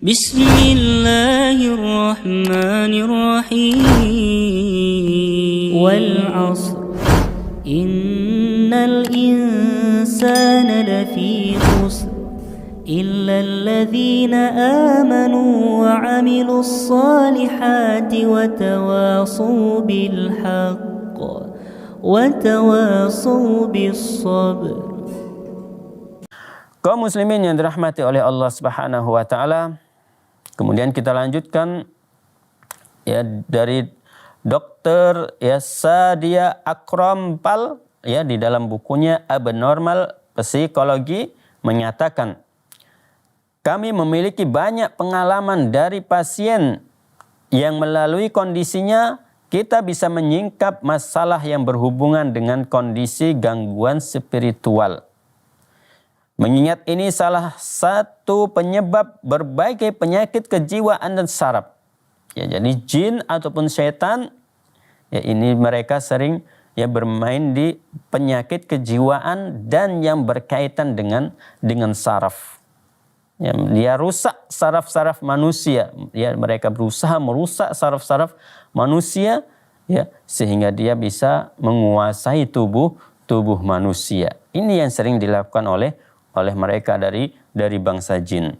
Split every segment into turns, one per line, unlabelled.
Bismillahirrahmanirrahim. Wal 'ashr. Innal insana lafi khusr illa alladhina amanu wa 'amilus salihati wa tawasaw bil haqq wa tawasaw bis sabr.
Kaum muslimin yang dirahmati oleh Allah Subhanahu wa taala. Kemudian kita lanjutkan ya dari Dr. Sadia Akram Pal ya di dalam bukunya Abnormal Psikologi menyatakan, kami memiliki banyak pengalaman dari pasien yang melalui kondisinya kita bisa menyingkap masalah yang berhubungan dengan kondisi gangguan spiritual. Mengingat ini salah satu penyebab berbagai penyakit kejiwaan dan saraf. Ya, jadi jin ataupun setan, ya ini mereka sering ya bermain di penyakit kejiwaan dan yang berkaitan dengan saraf. Ya, dia rusak saraf-saraf manusia. Ya, mereka berusaha merusak saraf-saraf manusia, ya sehingga dia bisa menguasai tubuh manusia. Ini yang sering dilakukan oleh mereka dari bangsa jin.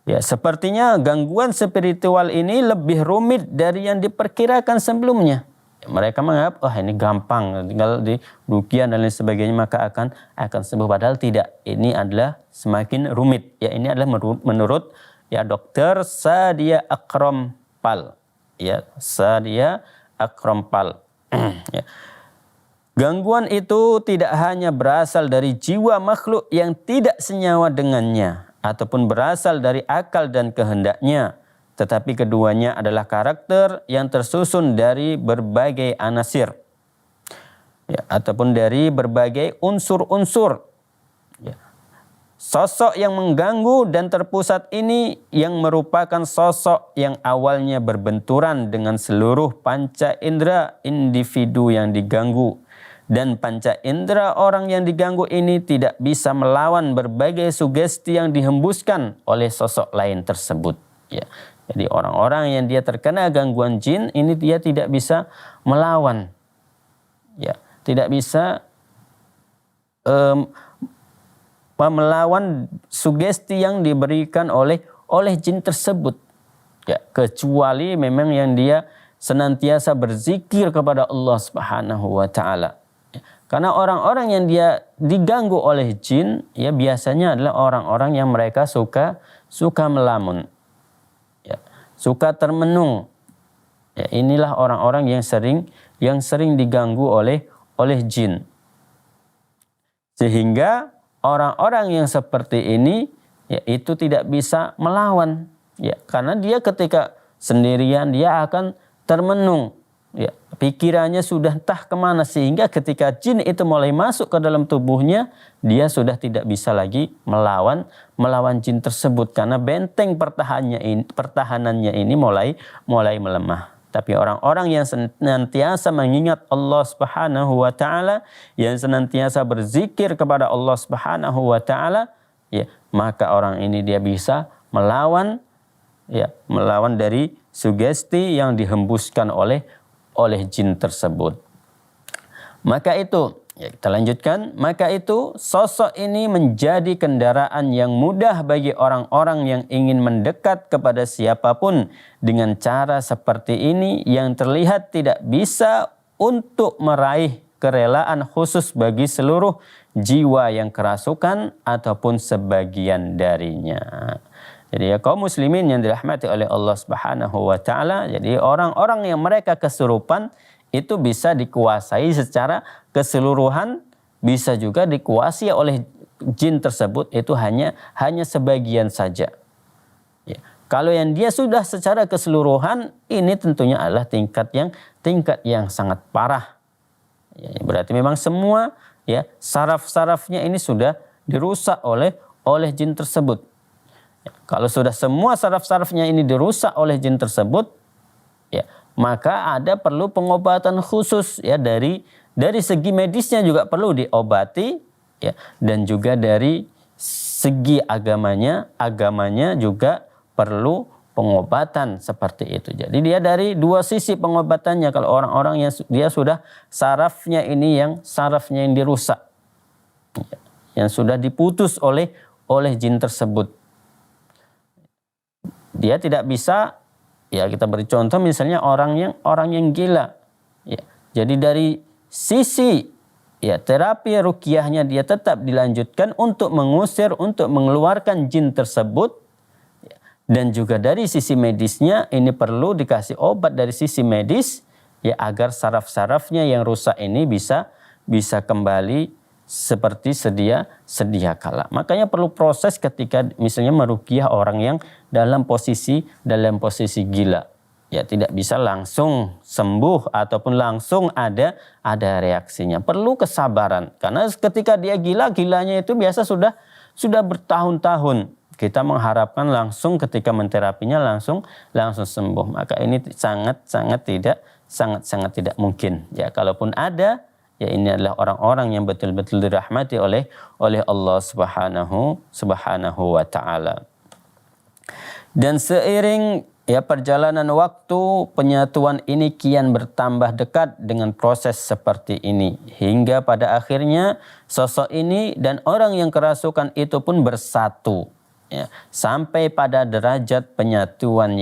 Ya, sepertinya gangguan spiritual ini lebih rumit dari yang diperkirakan sebelumnya. Ya, mereka menganggap, ini gampang, tinggal di ruqyah dan lain sebagainya maka akan sembuh. Padahal tidak. Ini adalah semakin rumit. Ya, ini adalah menurut ya Dr. Sadia Akram Pal. Ya, Sadia Akram Pal. Ya. Gangguan itu tidak hanya berasal dari jiwa makhluk yang tidak senyawa dengannya, ataupun berasal dari akal dan kehendaknya, tetapi keduanya adalah karakter yang tersusun dari berbagai anasir, ya, ataupun dari berbagai unsur-unsur. Ya. Sosok yang mengganggu dan terpusat ini yang merupakan sosok yang awalnya berbenturan dengan seluruh panca indera individu yang diganggu. Dan panca indera orang yang diganggu ini tidak bisa melawan berbagai sugesti yang dihembuskan oleh sosok lain tersebut. Ya. Jadi orang-orang yang dia terkena gangguan jin ini dia tidak bisa melawan. Ya, tidak bisa melawan sugesti yang diberikan oleh jin tersebut. Ya, kecuali memang yang dia senantiasa berzikir kepada Allah Subhanahu wa taala. Karena orang-orang yang dia diganggu oleh jin ya biasanya adalah orang-orang yang mereka suka melamun. Ya, suka termenung. Ya, inilah orang-orang yang sering diganggu oleh jin. Sehingga orang-orang yang seperti ini ya itu tidak bisa melawan. Ya, karena dia ketika sendirian dia akan termenung. Ya, pikirannya sudah entah kemana sehingga ketika jin itu mulai masuk ke dalam tubuhnya dia sudah tidak bisa lagi melawan jin tersebut karena benteng pertahanannya ini mulai melemah. Tapi orang-orang yang senantiasa mengingat Allah Subhanahu wa taala, yang senantiasa berzikir kepada Allah Subhanahu wa taala, ya, maka orang ini dia bisa melawan dari sugesti yang dihembuskan oleh jin tersebut. Maka itu, ya kita lanjutkan, maka itu sosok ini menjadi kendaraan yang mudah bagi orang-orang yang ingin mendekat kepada siapapun dengan cara seperti ini yang terlihat tidak bisa untuk meraih kerelaan khusus bagi seluruh jiwa yang kerasukan ataupun sebagian darinya. Jadi ya kaum muslimin yang dirahmati oleh Allah Subhanahu wa taala, jadi orang-orang yang mereka kesurupan itu bisa dikuasai secara keseluruhan, bisa juga dikuasai oleh jin tersebut itu hanya sebagian saja. Ya. Kalau yang dia sudah secara keseluruhan ini tentunya adalah tingkat yang sangat parah. Ya, berarti memang semua ya saraf-sarafnya ini sudah dirusak oleh jin tersebut. Kalau sudah semua saraf-sarafnya ini dirusak oleh jin tersebut, ya, maka ada perlu pengobatan khusus ya dari segi medisnya juga perlu diobati ya, dan juga dari segi agamanya juga perlu pengobatan seperti itu. Jadi dia dari dua sisi pengobatannya. Kalau orang-orang yang dia sudah sarafnya yang dirusak, yang sudah diputus oleh jin tersebut, dia tidak bisa, ya kita beri contoh misalnya orang yang gila, ya. Jadi dari sisi ya terapi ruqyahnya dia tetap dilanjutkan untuk mengusir, untuk mengeluarkan jin tersebut. Dan juga dari sisi medisnya ini perlu dikasih obat dari sisi medis, ya agar saraf-sarafnya yang rusak ini bisa kembali seperti sedia kala. Makanya perlu proses ketika misalnya meruqyah orang yang dalam posisi gila. Ya tidak bisa langsung sembuh ataupun langsung ada reaksinya. Perlu kesabaran karena ketika dia gilanya itu biasa sudah bertahun-tahun. Kita mengharapkan langsung ketika menterapinya langsung sembuh. Maka ini sangat tidak mungkin. Ya kalaupun ada, ya ini adalah orang-orang yang betul-betul dirahmati oleh Allah Subhanahu wa taala. Dan seiring ya perjalanan waktu, penyatuan ini kian bertambah dekat dengan proses seperti ini hingga pada akhirnya sosok ini dan orang yang kerasukan itu pun bersatu. Ya, sampai pada derajat penyatuan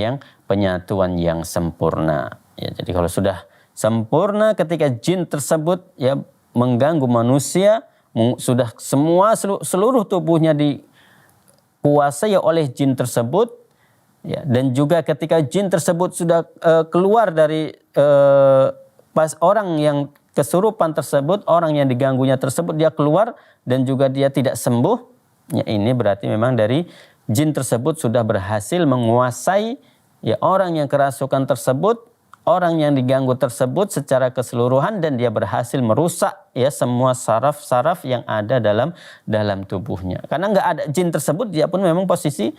yang sempurna. Ya, jadi kalau sudah sempurna ketika jin tersebut ya mengganggu manusia, sudah seluruh tubuhnya dikuasai oleh jin tersebut, ya, dan juga ketika jin tersebut sudah keluar dari pas orang yang kesurupan tersebut, orang yang diganggunya tersebut dia keluar dan juga dia tidak sembuh. Ya, ini berarti memang dari jin tersebut sudah berhasil menguasai ya orang yang kerasukan tersebut, orang yang diganggu tersebut secara keseluruhan, dan dia berhasil merusak ya semua saraf-saraf yang ada dalam tubuhnya. Karena nggak ada jin tersebut, dia pun memang posisi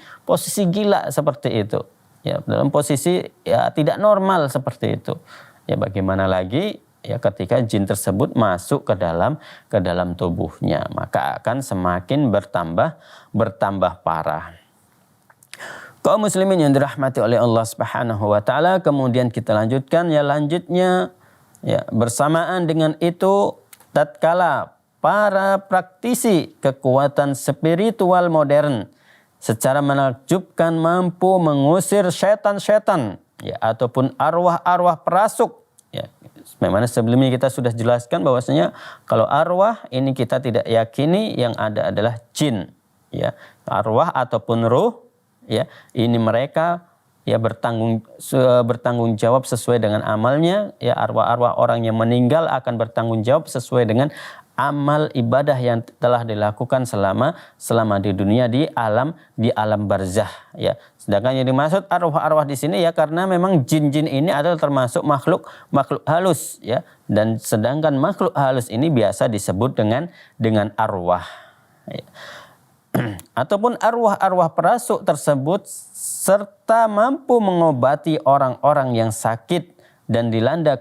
gila seperti itu. Ya, dalam posisi ya tidak normal seperti itu. Ya bagaimana lagi ya ketika jin tersebut masuk ke dalam tubuhnya, maka akan semakin bertambah parah. Kaum muslimin yang dirahmati oleh Allah Subhanahu wa taala, kemudian kita lanjutkan lanjutnya ya bersamaan dengan itu tatkala para praktisi kekuatan spiritual modern secara menakjubkan mampu mengusir setan-setan ya ataupun arwah-arwah perasuk. Ya, memang sebelumnya kita sudah jelaskan bahwasanya kalau arwah ini kita tidak yakini, yang ada adalah jin. Ya, arwah ataupun ruh, ya ini mereka ya bertanggung jawab sesuai dengan amalnya. Ya arwah-arwah orang yang meninggal akan bertanggung jawab sesuai dengan amal ibadah yang telah dilakukan selama di dunia di alam barzah. Ya, sedangkan yang dimaksud arwah-arwah di sini ya karena memang jin-jin ini adalah termasuk makhluk halus ya, dan sedangkan makhluk halus ini biasa disebut dengan arwah. Ya. Ataupun arwah-arwah perasuk tersebut serta mampu mengobati orang-orang yang sakit dan dilanda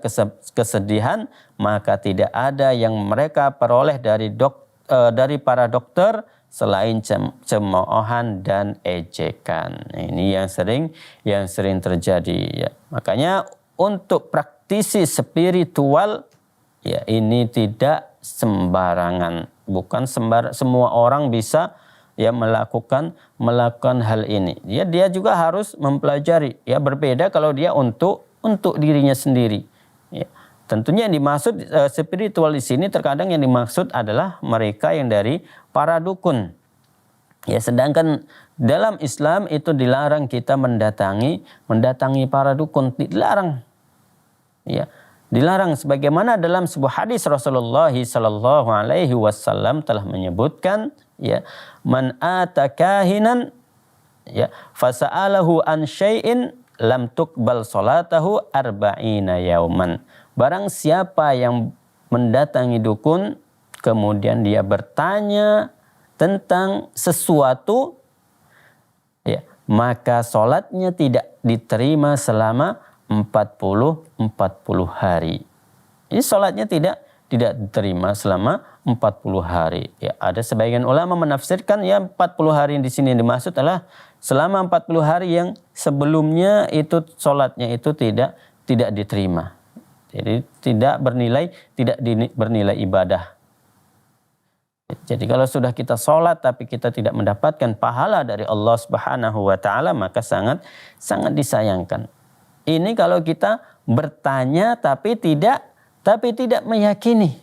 kesedihan, maka tidak ada yang mereka peroleh dari para dokter selain cemoohan dan ejekan. Ini yang sering terjadi ya. Makanya untuk praktisi spiritual ya ini tidak sembarangan, bukan semua orang bisa ya melakukan hal ini. Dia juga harus mempelajari. Ya berbeda kalau dia untuk dirinya sendiri. Ya. Tentunya yang dimaksud spiritual di sini terkadang yang dimaksud adalah mereka yang dari para dukun. Ya, sedangkan dalam Islam itu dilarang kita mendatangi para dukun, dilarang. Ya, dilarang sebagaimana dalam sebuah hadis Rasulullah sallallahu alaihi wasallam telah menyebutkan ya, man atakahinan ya fasa'alahu an syai'in lam tuqbal salatahu arba'ina yauman. Barang siapa yang mendatangi dukun kemudian dia bertanya tentang sesuatu ya, maka salatnya tidak diterima selama 40 hari. Ini salatnya tidak diterima selama 40 hari. Ya, ada sebagian ulama menafsirkan ya 40 hari di sini dimaksud adalah selama 40 hari yang sebelumnya itu sholatnya itu tidak diterima. Jadi tidak bernilai ibadah. Jadi kalau sudah kita sholat tapi kita tidak mendapatkan pahala dari Allah Subhanahu wa taala, maka sangat disayangkan. Ini kalau kita bertanya tapi tidak meyakini.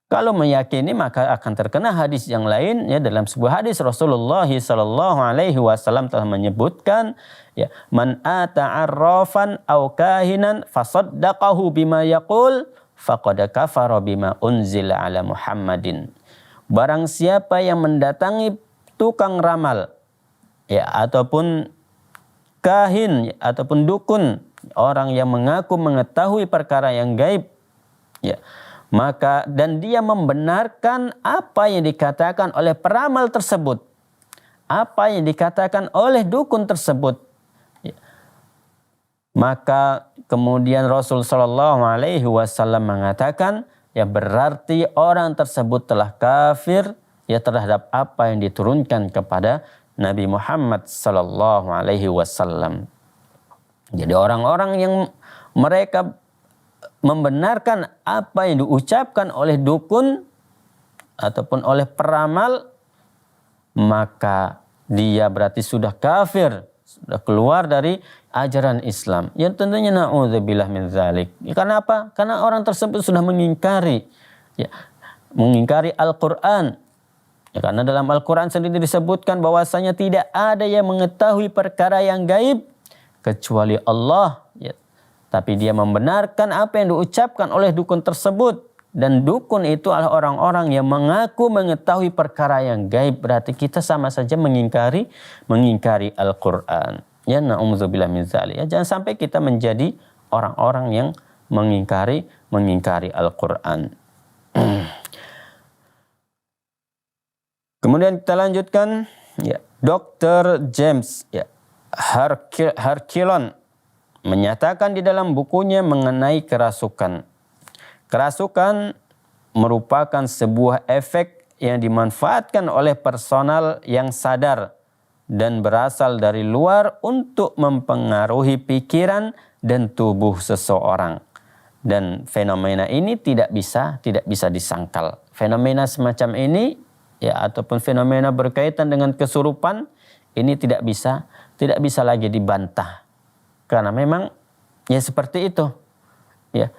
Kalau meyakini maka akan terkena hadis yang lain, ya. Dalam sebuah hadis Rasulullah sallallahu alaihi wasallam telah menyebutkan, ya, man ata arrafan aw kahinan fasaddaqahu bima yaqul faqad kafara bima unzila ala Muhammadin. Barang siapa yang mendatangi tukang ramal, ya, ataupun kahin, ataupun dukun, orang yang mengaku mengetahui perkara yang gaib, ya, maka dan dia membenarkan apa yang dikatakan oleh peramal tersebut, apa yang dikatakan oleh dukun tersebut, ya, maka kemudian Rasul Shallallahu Alaihi Wasallam mengatakan, ya, berarti orang tersebut telah kafir, ya, terhadap apa yang diturunkan kepada Nabi Muhammad Shallallahu Alaihi Wasallam. Jadi orang-orang yang mereka membenarkan apa yang diucapkan oleh dukun ataupun oleh peramal, maka dia berarti sudah kafir, sudah keluar dari ajaran Islam. Yang tentunya na'udzubillah min dzalik. Ya, karena apa? Karena orang tersebut sudah mengingkari, ya, mengingkari Al-Qur'an. Ya, karena dalam Al-Qur'an sendiri disebutkan bahwasanya tidak ada yang mengetahui perkara yang gaib kecuali Allah, ya. Tapi dia membenarkan apa yang diucapkan oleh dukun tersebut. Dan dukun itu adalah orang-orang yang mengaku mengetahui perkara yang gaib. Berarti kita sama saja mengingkari Al-Quran. Ya, na'udzubillah min dzalik. Ya, jangan sampai kita menjadi orang-orang yang mengingkari Al-Quran. Kemudian kita lanjutkan, ya, Dr. James, ya, Harkilon menyatakan di dalam bukunya mengenai kerasukan. Kerasukan merupakan sebuah efek yang dimanfaatkan oleh personal yang sadar dan berasal dari luar untuk mempengaruhi pikiran dan tubuh seseorang. Dan fenomena ini tidak bisa disangkal. Fenomena semacam ini, ya, ataupun fenomena berkaitan dengan kesurupan ini tidak bisa lagi dibantah. Karena memang, ya, seperti itu. Ya,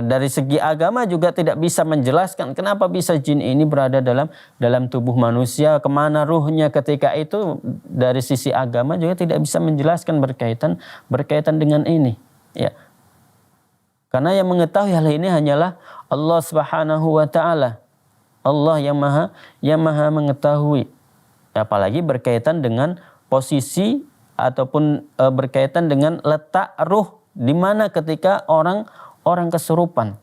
dari segi agama juga tidak bisa menjelaskan kenapa bisa jin ini berada dalam tubuh manusia, kemana ruhnya ketika itu. Dari sisi agama juga tidak bisa menjelaskan berkaitan dengan ini. Ya. Karena yang mengetahui hal ini hanyalah Allah Subhanahu wa taala. Allah yang maha mengetahui. Apalagi berkaitan dengan posisi ataupun berkaitan dengan letak ruh di mana ketika orang kesurupan.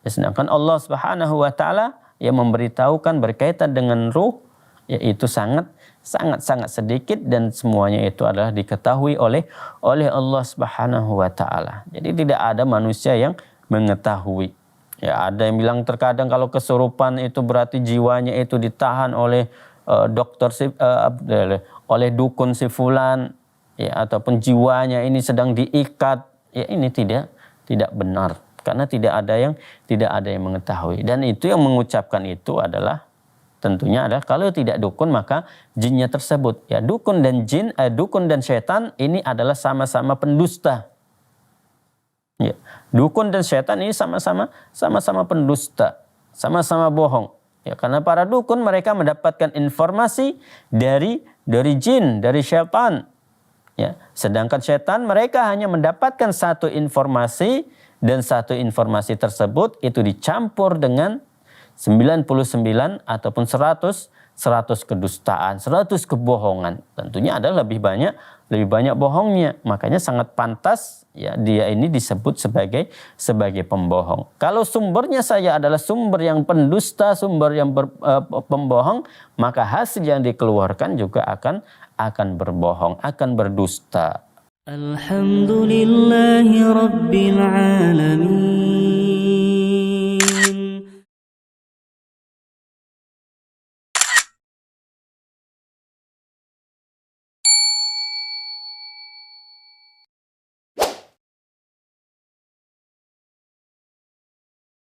Sedangkan Allah Subhanahu wa taala yang memberitahukan berkaitan dengan ruh, yaitu sangat sedikit dan semuanya itu adalah diketahui oleh Allah Subhanahu wa taala. Jadi tidak ada manusia yang mengetahui. Ya, ada yang bilang terkadang kalau kesurupan itu berarti jiwanya itu ditahan oleh oleh dukun si fulan, ya, ataupun jiwanya ini sedang diikat. Ya, ini tidak benar, karena tidak ada yang mengetahui. Dan itu yang mengucapkan itu adalah tentunya adalah kalau tidak dukun maka jinnya tersebut. Ya, dukun dan syaitan ini adalah sama-sama pendusta. Ya, dukun dan syaitan ini sama-sama pendusta, sama-sama bohong. Ya, karena para dukun mereka mendapatkan informasi dari jin, dari syaitan. Ya, sedangkan syaitan mereka hanya mendapatkan satu informasi, dan satu informasi tersebut itu dicampur dengan 99 ataupun 100 kedustaan, 100 kebohongan. Tentunya ada lebih banyak bohongnya. Makanya sangat pantas, ya, dia ini disebut sebagai pembohong. Kalau sumbernya saya adalah sumber yang pendusta, sumber yang pembohong, maka hasil yang dikeluarkan juga akan berbohong, akan berdusta.
Alhamdulillahi Rabbil Alamin.